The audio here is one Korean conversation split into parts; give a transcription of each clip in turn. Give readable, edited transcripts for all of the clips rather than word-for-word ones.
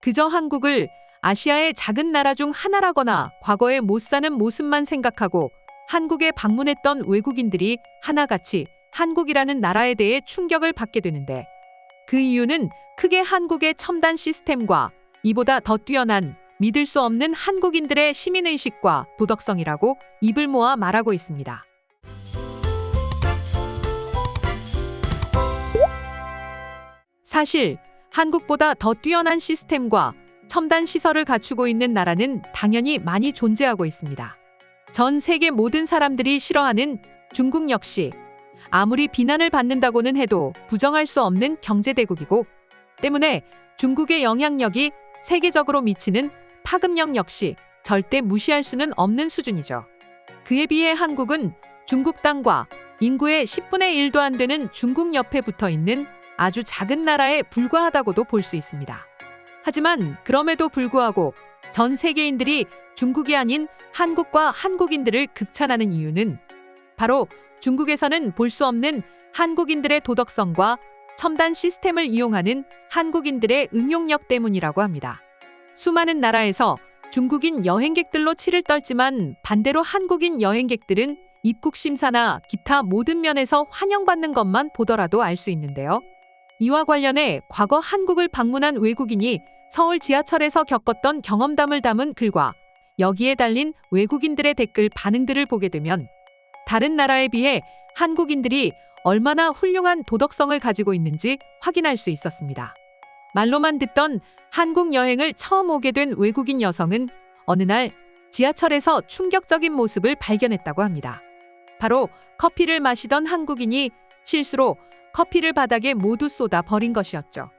그저 한국을 아시아의 작은 나라 중 하나라거나 과거에 못 사는 모습만 생각하고 한국에 방문했던 외국인들이 하나같이 한국이라는 나라에 대해 충격을 받게 되는데, 그 이유는 크게 한국의 첨단 시스템과 이보다 더 뛰어난 믿을 수 없는 한국인들의 시민의식과 도덕성이라고 입을 모아 말하고 있습니다. 사실 한국보다 더 뛰어난 시스템과 첨단 시설을 갖추고 있는 나라는 당연히 많이 존재하고 있습니다. 전 세계 모든 사람들이 싫어하는 중국 역시 아무리 비난을 받는다고는 해도 부정할 수 없는 경제대국이고, 때문에 중국의 영향력이 세계적으로 미치는 파급력 역시 절대 무시할 수는 없는 수준이죠. 그에 비해 한국은 중국 땅과 인구의 10분의 1도 안 되는 중국 옆에 붙어 있는 아주 작은 나라에 불과하다고도 볼 수 있습니다. 하지만 그럼에도 불구하고 전 세계인들이 중국이 아닌 한국과 한국인들을 극찬하는 이유는 바로 중국에서는 볼 수 없는 한국인들의 도덕성과 첨단 시스템을 이용하는 한국인들의 응용력 때문이라고 합니다. 수많은 나라에서 중국인 여행객들로 치를 떨지만 반대로 한국인 여행객들은 입국 심사나 기타 모든 면에서 환영받는 것만 보더라도 알 수 있는데요. 이와 관련해 과거 한국을 방문한 외국인이 서울 지하철에서 겪었던 경험담을 담은 글과 여기에 달린 외국인들의 댓글 반응들을 보게 되면 다른 나라에 비해 한국인들이 얼마나 훌륭한 도덕성을 가지고 있는지 확인할 수 있었습니다. 말로만 듣던 한국 여행을 처음 오게 된 외국인 여성은 어느 날 지하철에서 충격적인 모습을 발견했다고 합니다. 바로 커피를 마시던 한국인이 실수로 커피를 바닥에 모두 쏟아 버린 것이었죠.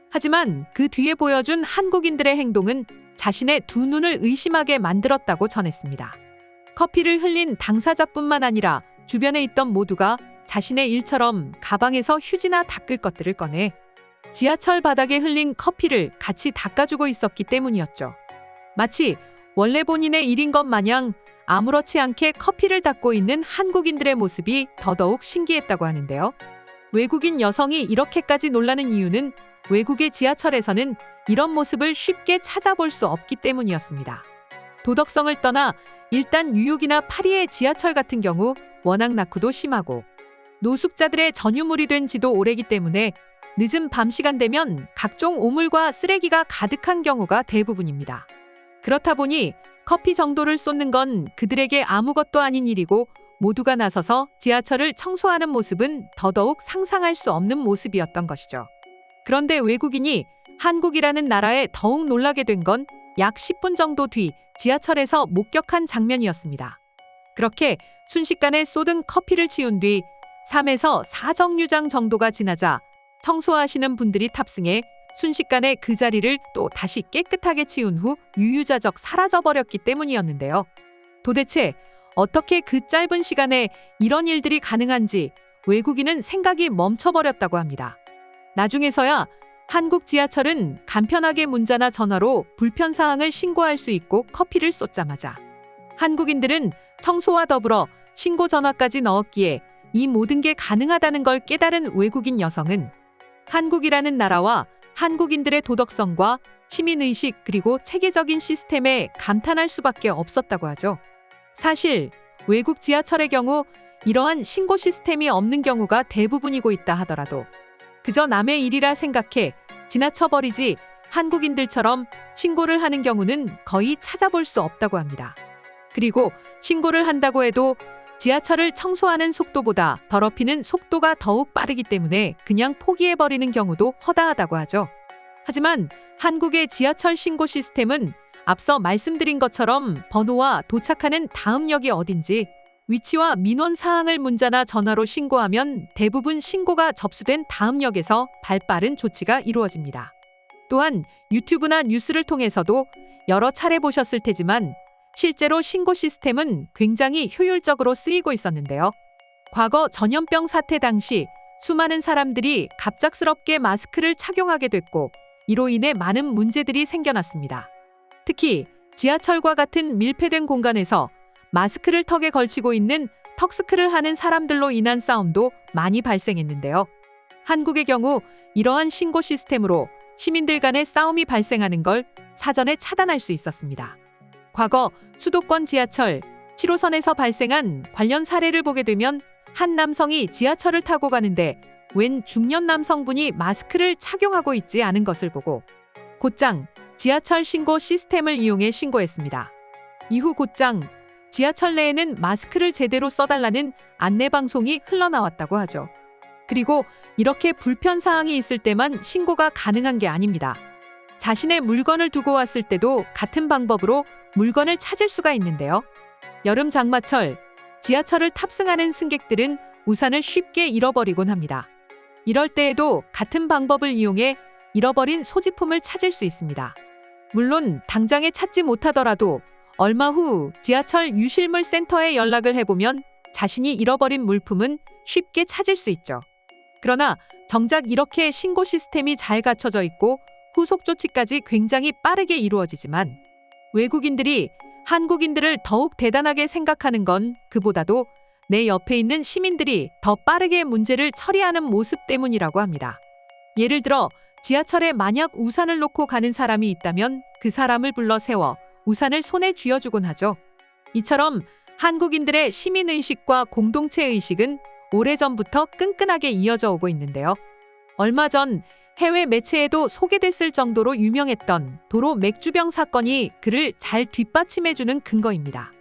하지만 그 뒤에 보여준 한국인들의 행동은 자신의 두 눈을 의심하게 만들었다고 전했습니다. 커피를 흘린 당사자뿐만 아니라 주변에 있던 모두가 자신의 일처럼 가방에서 휴지나 닦을 것들을 꺼내 지하철 바닥에 흘린 커피를 같이 닦아주고 있었기 때문이었죠. 마치 원래 본인의 일인 것 마냥 아무렇지 않게 커피를 닦고 있는 한국인들의 모습이 더더욱 신기했다고 하는데요. 외국인 여성이 이렇게까지 놀라는 이유는 외국의 지하철에서는 이런 모습을 쉽게 찾아볼 수 없기 때문이었습니다. 도덕성을 떠나 일단 뉴욕이나 파리의 지하철 같은 경우 워낙 낙후도 심하고 노숙자들의 전유물이 된 지도 오래기 때문에 늦은 밤 시간 되면 각종 오물과 쓰레기가 가득한 경우가 대부분입니다. 그렇다 보니 커피 정도를 쏟는 건 그들에게 아무것도 아닌 일이고 모두가 나서서 지하철을 청소하는 모습은 더더욱 상상할 수 없는 모습이었던 것이죠. 그런데 외국인이 한국이라는 나라에 더욱 놀라게 된 건 약 10분 정도 뒤 지하철에서 목격한 장면이었습니다. 그렇게 순식간에 쏟은 커피를 치운 뒤 3에서 4정류장 정도가 지나자 청소하시는 분들이 탑승해 순식간에 그 자리를 또 다시 깨끗하게 치운 후 유유자적 사라져버렸기 때문이었는데요. 도대체 어떻게 그 짧은 시간에 이런 일들이 가능한지 외국인은 생각이 멈춰버렸다고 합니다. 나중에서야 한국 지하철은 간편하게 문자나 전화로 불편사항을 신고할 수 있고 커피를 쏟자마자 한국인들은 청소와 더불어 신고 전화까지 넣었기에 이 모든 게 가능하다는 걸 깨달은 외국인 여성은 한국이라는 나라와 한국인들의 도덕성과 시민의식 그리고 체계적인 시스템에 감탄할 수밖에 없었다고 하죠. 사실 외국 지하철의 경우 이러한 신고 시스템이 없는 경우가 대부분이고 있다 하더라도 그저 남의 일이라 생각해 지나쳐버리지 한국인들처럼 신고를 하는 경우는 거의 찾아볼 수 없다고 합니다. 그리고 신고를 한다고 해도 지하철을 청소하는 속도보다 더럽히는 속도가 더욱 빠르기 때문에 그냥 포기해버리는 경우도 허다하다고 하죠. 하지만 한국의 지하철 신고 시스템은 앞서 말씀드린 것처럼 번호와 도착하는 다음 역이 어딘지 위치와 민원 사항을 문자나 전화로 신고하면 대부분 신고가 접수된 다음 역에서 발빠른 조치가 이루어집니다. 또한 유튜브나 뉴스를 통해서도 여러 차례 보셨을 테지만 실제로 신고 시스템은 굉장히 효율적으로 쓰이고 있었는데요. 과거 전염병 사태 당시 수많은 사람들이 갑작스럽게 마스크를 착용하게 됐고 이로 인해 많은 문제들이 생겨났습니다. 특히 지하철과 같은 밀폐된 공간에서 마스크를 턱에 걸치고 있는 턱스크를 하는 사람들로 인한 싸움도 많이 발생했는데요. 한국의 경우 이러한 신고 시스템으로 시민들 간의 싸움이 발생하는 걸 사전에 차단할 수 있었습니다. 과거 수도권 지하철 7호선에서 발생한 관련 사례를 보게 되면 한 남성이 지하철을 타고 가는데 웬 중년 남성분이 마스크를 착용하고 있지 않은 것을 보고 곧장 지하철 신고 시스템을 이용해 신고했습니다. 이후 곧장 지하철 내에는 마스크를 제대로 써달라는 안내방송이 흘러나왔다고 하죠. 그리고 이렇게 불편사항이 있을 때만 신고가 가능한 게 아닙니다. 자신의 물건을 두고 왔을 때도 같은 방법으로 물건을 찾을 수가 있는데요. 여름 장마철, 지하철을 탑승하는 승객들은 우산을 쉽게 잃어버리곤 합니다. 이럴 때에도 같은 방법을 이용해 잃어버린 소지품을 찾을 수 있습니다. 물론 당장에 찾지 못하더라도 얼마 후 지하철 유실물 센터에 연락을 해보면 자신이 잃어버린 물품은 쉽게 찾을 수 있죠. 그러나 정작 이렇게 신고 시스템이 잘 갖춰져 있고 후속 조치까지 굉장히 빠르게 이루어지지만 외국인들이 한국인들을 더욱 대단하게 생각하는 건 그보다도 내 옆에 있는 시민들이 더 빠르게 문제를 처리하는 모습 때문이라고 합니다. 예를 들어 지하철에 만약 우산을 놓고 가는 사람이 있다면 그 사람을 불러 세워 우산을 손에 쥐어주곤 하죠. 이처럼 한국인들의 시민의식과 공동체의식은 오래전부터 끈끈하게 이어져 오고 있는데요. 얼마 전 해외 매체에도 소개됐을 정도로 유명했던 도로 맥주병 사건이 그를 잘 뒷받침해주는 근거입니다.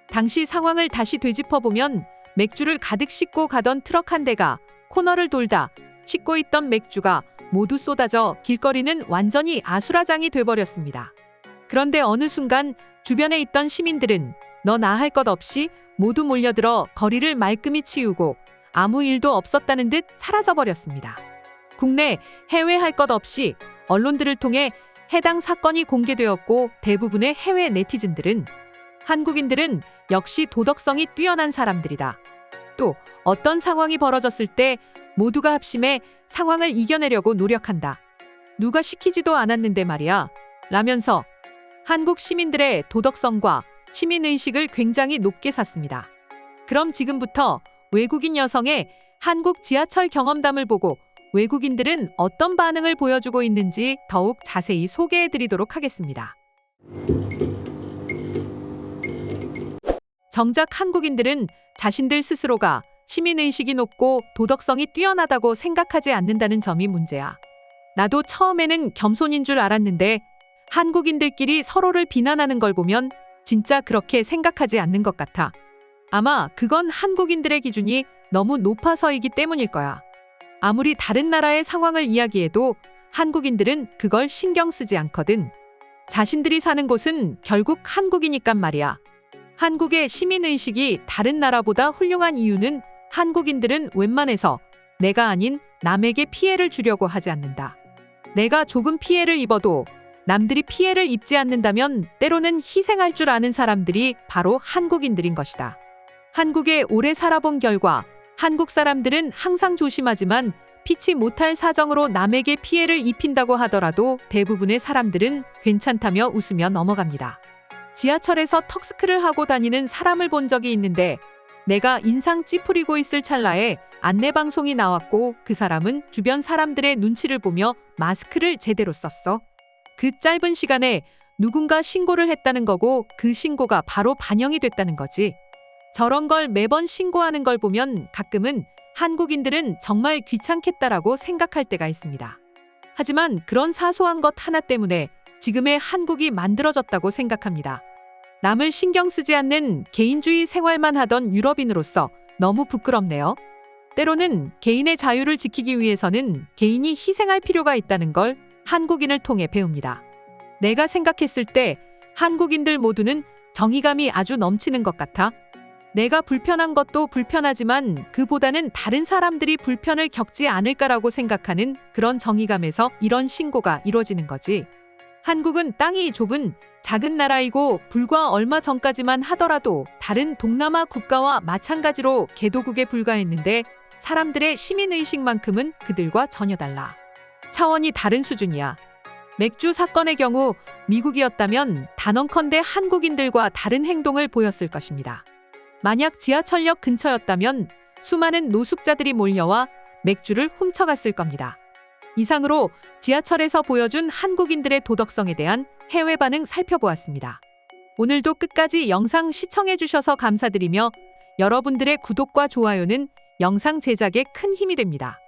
당시 상황을 다시 되짚어보면 맥주를 가득 싣고 가던 트럭 한 대가 코너를 돌다 싣고 있던 맥주가 모두 쏟아져 길거리는 완전히 아수라장이 돼버렸습니다. 그런데 어느 순간 주변에 있던 시민들은 너나 할 것 없이 모두 몰려들어 거리를 말끔히 치우고 아무 일도 없었다는 듯 사라져버렸습니다. 국내, 해외 할 것 없이 언론들을 통해 해당 사건이 공개되었고 대부분의 해외 네티즌들은 한국인들은 역시 도덕성이 뛰어난 사람들이다. 또 어떤 상황이 벌어졌을 때 모두가 합심해 상황을 이겨내려고 노력한다. 누가 시키지도 않았는데 말이야. 라면서 한국 시민들의 도덕성과 시민의식을 굉장히 높게 샀습니다. 그럼 지금부터 외국인 여성의 한국 지하철 경험담을 보고 외국인들은 어떤 반응을 보여주고 있는지 더욱 자세히 소개해드리도록 하겠습니다. 정작 한국인들은 자신들 스스로가 시민의식이 높고 도덕성이 뛰어나다고 생각하지 않는다는 점이 문제야. 나도 처음에는 겸손인 줄 알았는데 한국인들끼리 서로를 비난하는 걸 보면 진짜 그렇게 생각하지 않는 것 같아. 아마 그건 한국인들의 기준이 너무 높아서이기 때문일 거야. 아무리 다른 나라의 상황을 이야기해도 한국인들은 그걸 신경 쓰지 않거든. 자신들이 사는 곳은 결국 한국이니깐 말이야. 한국의 시민의식이 다른 나라보다 훌륭한 이유는 한국인들은 웬만해서 내가 아닌 남에게 피해를 주려고 하지 않는다. 내가 조금 피해를 입어도 남들이 피해를 입지 않는다면 때로는 희생할 줄 아는 사람들이 바로 한국인들인 것이다. 한국에 오래 살아본 결과 한국 사람들은 항상 조심하지만 피치 못할 사정으로 남에게 피해를 입힌다고 하더라도 대부분의 사람들은 괜찮다며 웃으며 넘어갑니다. 지하철에서 턱스크를 하고 다니는 사람을 본 적이 있는데 내가 인상 찌푸리고 있을 찰나에 안내방송이 나왔고 그 사람은 주변 사람들의 눈치를 보며 마스크를 제대로 썼어. 그 짧은 시간에 누군가 신고를 했다는 거고 그 신고가 바로 반영이 됐다는 거지. 저런 걸 매번 신고하는 걸 보면 가끔은 한국인들은 정말 귀찮겠다라고 생각할 때가 있습니다. 하지만 그런 사소한 것 하나 때문에 지금의 한국이 만들어졌다고 생각합니다. 남을 신경 쓰지 않는 개인주의 생활만 하던 유럽인으로서 너무 부끄럽네요. 때로는 개인의 자유를 지키기 위해서는 개인이 희생할 필요가 있다는 걸 한국인을 통해 배웁니다. 내가 생각했을 때 한국인들 모두는 정의감이 아주 넘치는 것 같아. 내가 불편한 것도 불편하지만 그보다는 다른 사람들이 불편을 겪지 않을까라고 생각하는 그런 정의감에서 이런 신고가 이루어지는 거지. 한국은 땅이 좁은 작은 나라이고 불과 얼마 전까지만 하더라도 다른 동남아 국가와 마찬가지로 개도국에 불과했는데 사람들의 시민의식만큼은 그들과 전혀 달라. 차원이 다른 수준이야. 맥주 사건의 경우 미국이었다면 단언컨대 한국인들과 다른 행동을 보였을 것입니다. 만약 지하철역 근처였다면 수많은 노숙자들이 몰려와 맥주를 훔쳐갔을 겁니다. 이상으로 지하철에서 보여준 한국인들의 도덕성에 대한 해외 반응 살펴보았습니다. 오늘도 끝까지 영상 시청해주셔서 감사드리며 여러분들의 구독과 좋아요는 영상 제작에 큰 힘이 됩니다.